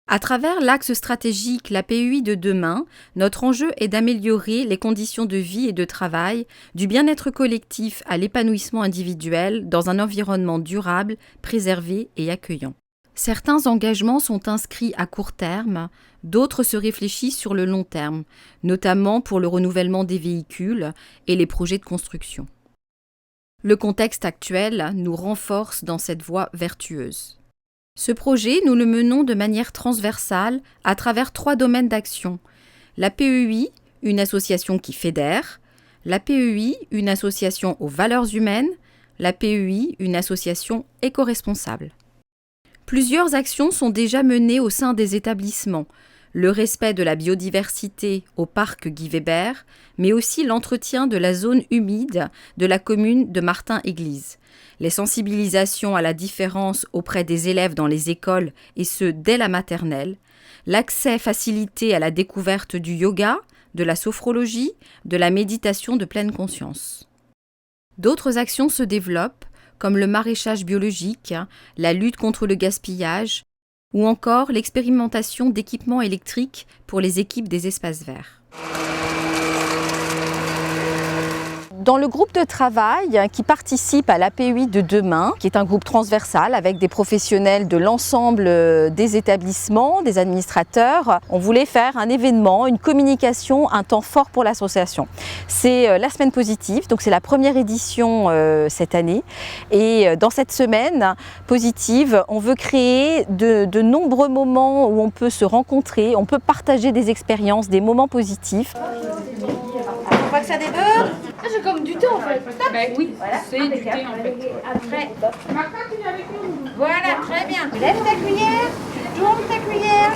À travers l'axe stratégique La PEI de demain, notre enjeu est d'améliorer les conditions de vie et de travail, du bien-être collectif à l'épanouissement individuel dans un environnement durable, préservé et accueillant. Certains engagements sont inscrits à court terme, d'autres se réfléchissent sur le long terme, notamment pour le renouvellement des véhicules et les projets de construction. Le contexte actuel nous renforce dans cette voie vertueuse. Ce projet, nous le menons de manière transversale à travers 3 domaines d'action. La PEI, une association qui fédère, la PEI, une association aux valeurs humaines, la PEI, une association éco-responsable. Plusieurs actions sont déjà menées au sein des établissements, le respect de la biodiversité au parc Guy Weber, mais aussi l'entretien de la zone humide de la commune de Martin-Église. Les sensibilisations à la différence auprès des élèves dans les écoles, et ce dès la maternelle, l'accès facilité à la découverte du yoga, de la sophrologie, de la méditation de pleine conscience. D'autres actions se développent, comme le maraîchage biologique, la lutte contre le gaspillage, ou encore l'expérimentation d'équipements électriques pour les équipes des espaces verts. Dans le groupe de travail qui participe à l'APEI de demain, qui est un groupe transversal avec des professionnels de l'ensemble des établissements, des administrateurs, on voulait faire un événement, une communication, un temps fort pour l'association. C'est la semaine positive, donc c'est la première édition cette année. Et dans cette semaine positive, on veut créer de nombreux moments où on peut se rencontrer, on peut partager des expériences, des moments positifs. On voit que ça débeure. C'est comme du thé en fait. Ben oui, voilà. C'est du thé en fait. Après, voilà, très bien. Tu lèves ta cuillère, tu tournes ta cuillère,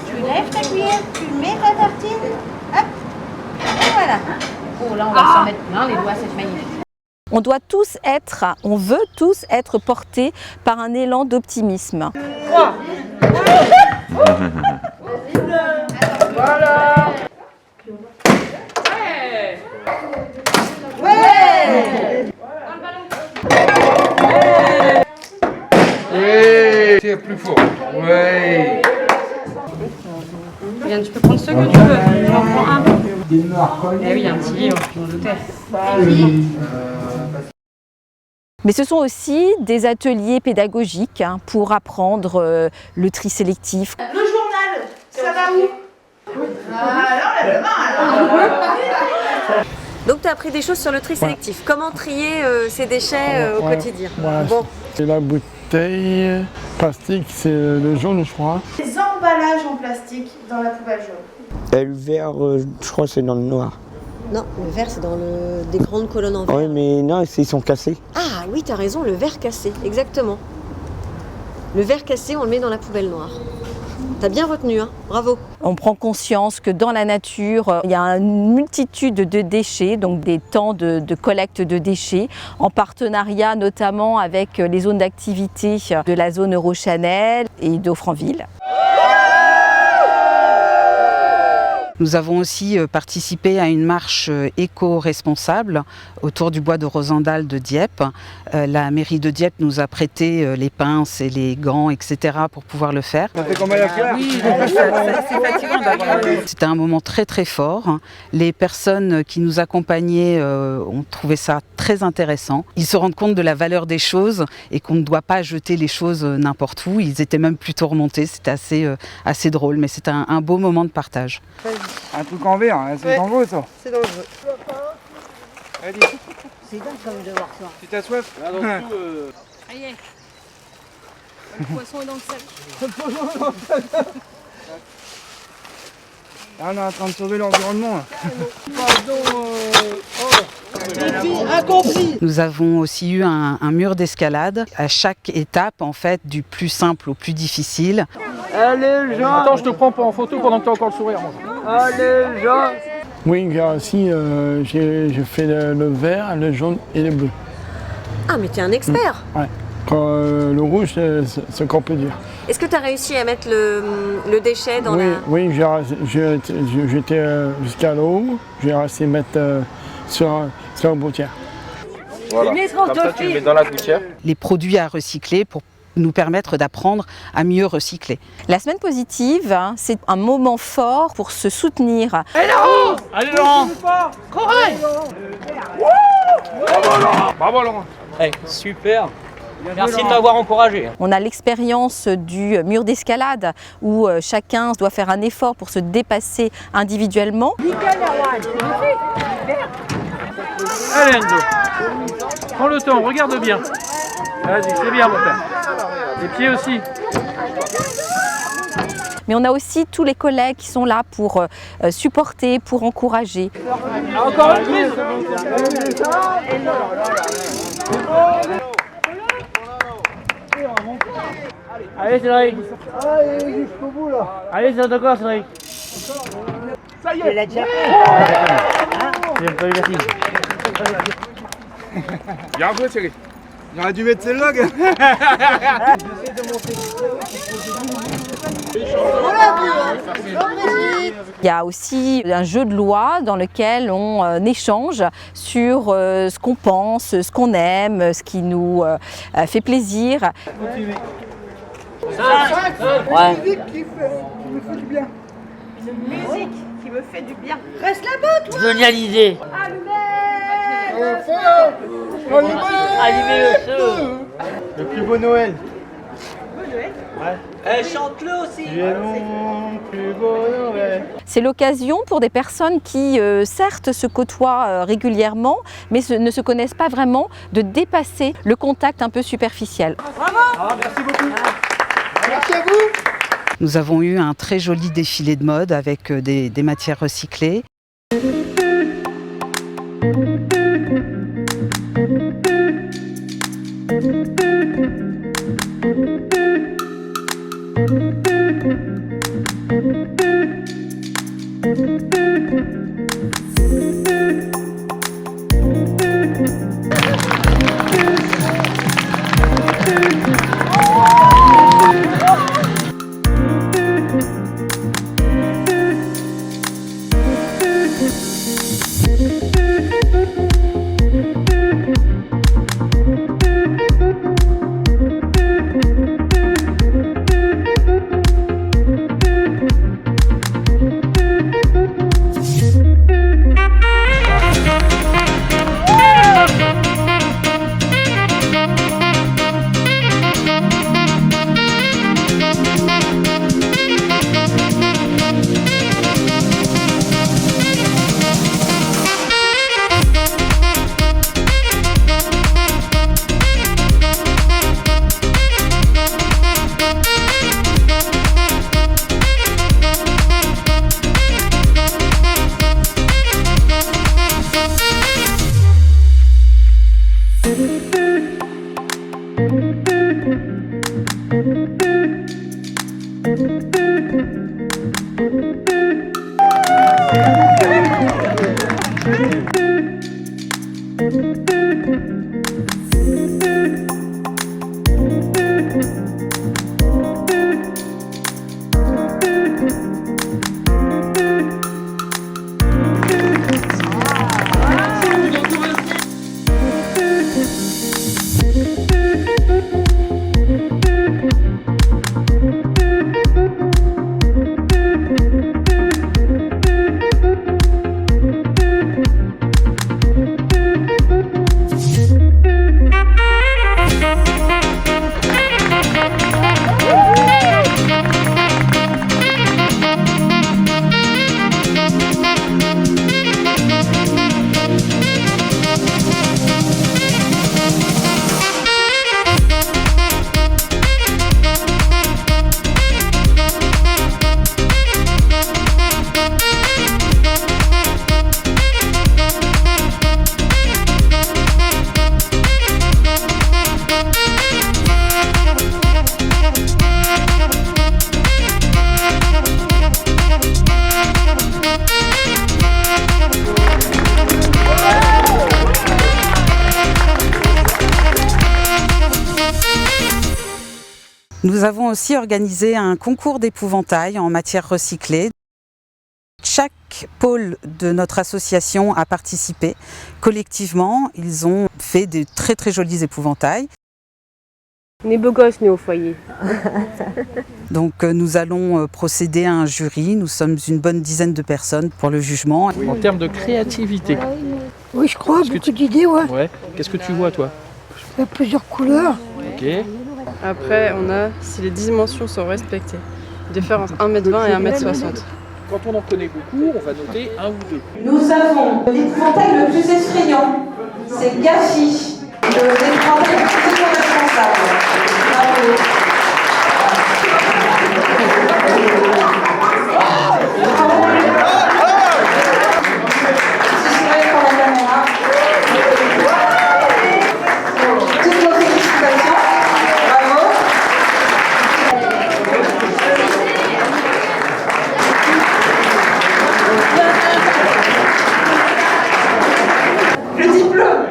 tu lèves ta cuillère, tu mets ta tartine, hop, et voilà. Oh là, on va s'en mettre plein les doigts, c'est magnifique. On veut tous être portés par un élan d'optimisme. 3. Voilà. C'est plus fort. Ouais. Bien, tu peux prendre ceux que tu veux. Tu en prends un. Eh oui, un petit livre, je m'en doutais. Mais ce sont aussi des ateliers pédagogiques pour apprendre le tri sélectif. Le journal, ça va où? Alors, lève la main alors. Donc tu as appris des choses sur le tri sélectif. Comment trier ces déchets au quotidien. Voilà. Bon. Et la bouteille plastique, c'est le jaune, je crois. Les emballages en plastique dans la poubelle jaune. Et le vert, je crois que c'est dans le noir. Non, le verre c'est dans des grandes colonnes en verre. Oui, mais non, ils sont cassés. Ah oui, tu as raison, le verre cassé, exactement. Le verre cassé, on le met dans la poubelle noire. T'as bien retenu, hein, bravo. On prend conscience que dans la nature, il y a une multitude de déchets, donc des temps de collecte de déchets, en partenariat notamment avec les zones d'activité de la zone Eurochannel et d'Offranville. Nous avons aussi participé à une marche éco-responsable autour du bois de Rosendal de Dieppe. La mairie de Dieppe nous a prêté les pinces et les gants, etc. pour pouvoir le faire. Ça fait combien la fleur? Oui, c'est fatigant d'avoir. C'était un moment très très fort. Les personnes qui nous accompagnaient ont trouvé ça très intéressant. Ils se rendent compte de la valeur des choses et qu'on ne doit pas jeter les choses n'importe où. Ils étaient même plutôt remontés. C'était assez drôle, mais c'était un beau moment de partage. Un truc en verre, hein, c'est dangereux ça. C'est dangereux. Allez, C'est dingue comme de voir ça. tu t'as soif? Ça y est. Le poisson est dans le sac. Là, on est en train de sauver l'environnement. Nous avons aussi eu un mur d'escalade à chaque étape, en fait, du plus simple au plus difficile. Allez, Jean. Attends, je te prends pas en photo pendant que tu as encore le sourire. Allez, Jean. Oui, car aussi, j'ai fait le vert, le jaune et le bleu. Ah mais t'es un expert. Ouais. Quand, le rouge, c'est ce qu'on peut dire. Est-ce que tu as réussi à mettre le déchet dans la... Oui, j'étais jusqu'à l'eau, j'ai réussi à mettre sur la boutière. Voilà. Comme ça, tu le mets dans la gouttière. Les produits à recycler pour nous permettre d'apprendre à mieux recycler. La semaine positive, hein, c'est un moment fort pour se soutenir. Allez Laurent. Bravo Laurent. Hey, super. Merci de m'avoir encouragé. On a l'expérience du mur d'escalade où chacun doit faire un effort pour se dépasser individuellement. Allez Enzo. Prends le temps, regarde bien. Vas-y, c'est bien mon père. Les pieds aussi. Mais on a aussi tous les collègues qui sont là pour supporter, pour encourager. Encore une prise. Allez Cédric. Allez jusqu'au bout là. Allez c'est d'accord Cédric. Ça y est. Bien joué Cyril. Il aurait dû mettre ses logs. Il y a aussi un jeu de loi dans lequel on échange sur ce qu'on pense, ce qu'on aime, ce qui nous fait plaisir. Ouais. Génialisé. Allumez le feu. Le plus beau Noël. Chante-le aussi. Mon plus beau Noël. C'est l'occasion pour des personnes qui, certes, se côtoient régulièrement, mais ne se connaissent pas vraiment, de dépasser le contact un peu superficiel. Merci beaucoup. Merci à vous. Nous avons eu un très joli défilé de mode avec des matières recyclées. Nous avons aussi organisé un concours d'épouvantail en matière recyclée. Chaque pôle de notre association a participé. Collectivement, ils ont fait de très très jolis épouvantails. Ni beau gosse, ni au foyer. Donc nous allons procéder à un jury. Nous sommes une bonne dizaine de personnes pour le jugement. En termes de créativité. Oui, je crois, beaucoup d'idées, ouais. Ouais. Qu'est-ce que tu vois, toi? Il y a plusieurs couleurs. Ok. Après, on a si les dimensions sont respectées. Différence 1m20 et 1m60. Quand on en connaît beaucoup, on va noter 1 ou 2. Nous avons l'épouvantail le plus effrayant. C'est Gafi. L'épouvantail le plus responsable. Bravo. Toutes nos félicitations. Bravo. Le diplôme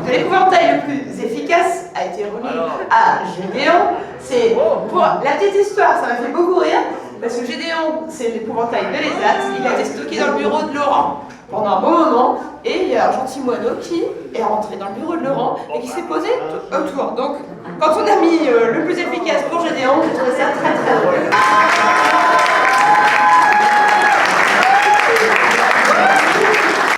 de l'épouvantail le plus efficace a été remis à Gédéon. C'est pour la petite histoire, ça m'a fait beaucoup rire, parce que Gédéon, c'est l'épouvantail de l'ESAT. Il a été stocké dans le bureau de Laurent pendant un bon moment, et il y a un gentil moineau qui est rentré dans le bureau de Laurent et qui s'est posé autour. Donc, quand on a mis le plus efficace pour Gédéon, j'ai trouvé ça très très drôle.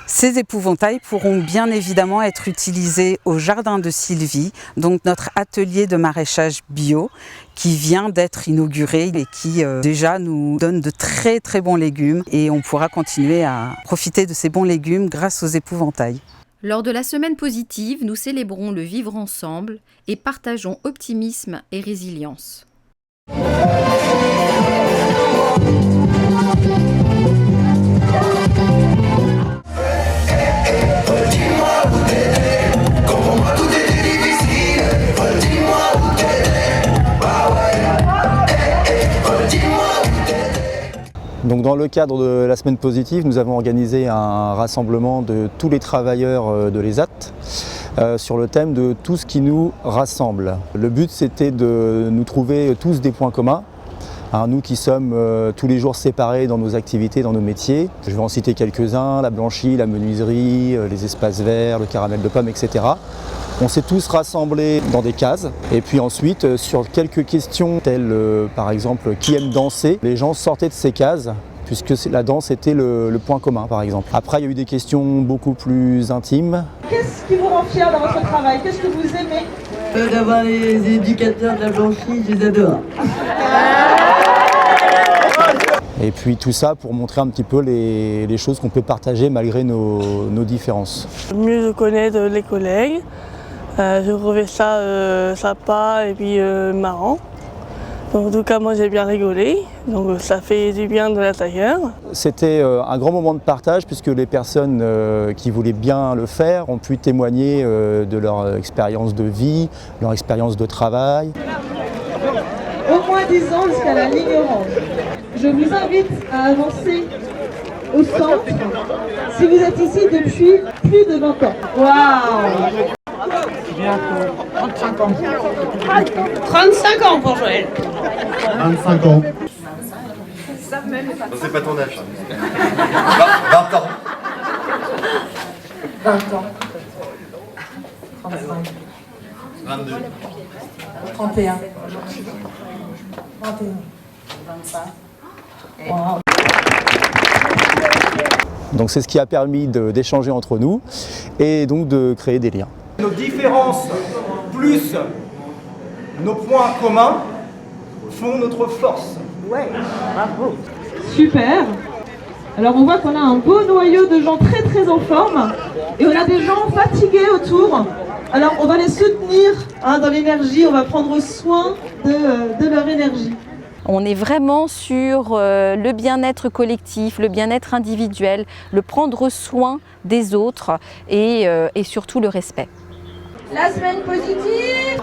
Ces épouvantails pourront bien évidemment être utilisés au jardin de Sylvie, donc notre atelier de maraîchage bio qui vient d'être inauguré et qui déjà nous donne de très très bons légumes et on pourra continuer à profiter de ces bons légumes grâce aux épouvantails. Lors de la semaine positive, nous célébrons le vivre ensemble et partageons optimisme et résilience. Donc dans le cadre de la semaine positive, nous avons organisé un rassemblement de tous les travailleurs de l'ESAT sur le thème de tout ce qui nous rassemble. Le but c'était de nous trouver tous des points communs. Nous qui sommes tous les jours séparés dans nos activités, dans nos métiers. Je vais en citer quelques-uns, la blanchy, la menuiserie, les espaces verts, le caramel de pomme, etc. On s'est tous rassemblés dans des cases et puis ensuite sur quelques questions telles par exemple qui aime danser, les gens sortaient de ces cases puisque la danse était le point commun par exemple. Après il y a eu des questions beaucoup plus intimes. Qu'est-ce qui vous rend fier dans votre travail? Qu'est-ce que vous aimez? D'avoir les éducateurs de la blanchy, je les adore. Et puis tout ça pour montrer un petit peu les choses qu'on peut partager malgré nos différences. Mieux connaître les collègues, je trouvais ça sympa et puis marrant. Donc, en tout cas moi j'ai bien rigolé, donc ça fait du bien de l'intérieur. C'était un grand moment de partage puisque les personnes qui voulaient bien le faire ont pu témoigner de leur expérience de vie, leur expérience de travail. Au moins 10 ans jusqu'à la ligne orange. Je vous invite à avancer au centre si vous êtes ici depuis plus de 20 ans. Waouh! Bientôt 35 ans. 35 ans pour Joël. 25 ans. C'est pas ton âge. 20 ans. 20 ans. 35. 22. 31. 21. 25. Wow. Donc c'est ce qui a permis d'échanger entre nous et donc de créer des liens. Nos différences plus nos points communs font notre force. Ouais, bravo. Super. Alors on voit qu'on a un beau noyau de gens très très en forme et on a des gens fatigués autour. Alors on va les soutenir dans l'énergie, on va prendre soin de leur énergie. On est vraiment sur le bien-être collectif, le bien-être individuel, le prendre soin des autres et surtout le respect. La semaine positive.